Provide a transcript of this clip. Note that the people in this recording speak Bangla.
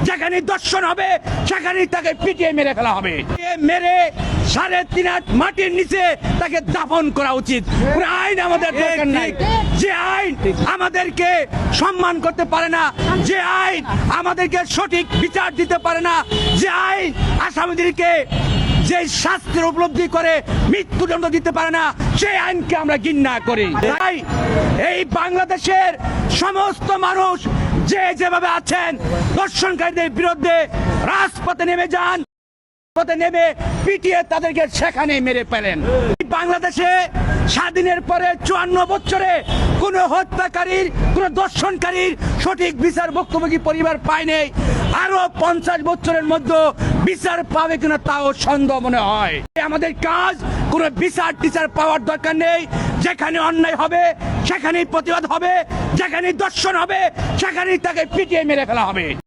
যেখানে দর্শন হবে সেখানেই তাকে পিটিয়ে মেরে ফেলা হবে। মেরে 3.5 হাত মাটির নিচে তাকে দাফন করা উচিত। কোনো আইন আমাদের দরকার নাই। যে আইন আমাদেরকে সম্মান করতে পারে না, যে আইন আমাদেরকে সঠিক বিচার দিতে পারে না, যে আইন আসামিদেরকে যে শাস্তির উপলব্ধি করে মৃত্যুদণ্ড দিতে পারে না, সেই আইনকে আমরা ঘৃণা করি। তাই এই বাংলাদেশের সমস্ত মানুষ যে যেভাবে আছেন ধর্ষণকারীদের বিরুদ্ধে রাজপথে নেমে যান, পথে নেমে পিটিয়ে তাদেরকে সেখানে মেরে ফেলেন। বাংলাদেশে স্বাধীনের পরে 54 বছরে কোন হত্যাকারীর, কোন দর্শনকারীর সঠিক বিচার ভুক্তভোগী পরিবার পায়নি। আরো 50 বছরের মধ্যে বিচার পাবে কিনা তাও সন্দেহ মনে হয়। আমাদের কাজ কোন বিচার টিচার পাওয়ার দরকার নেই। যেখানে অন্যায় হবে সেখানেই প্রতিবাদ হবে, যেখানে দর্শন হবে সেখানেই তাকে পিটিয়ে মেরে ফেলা হবে।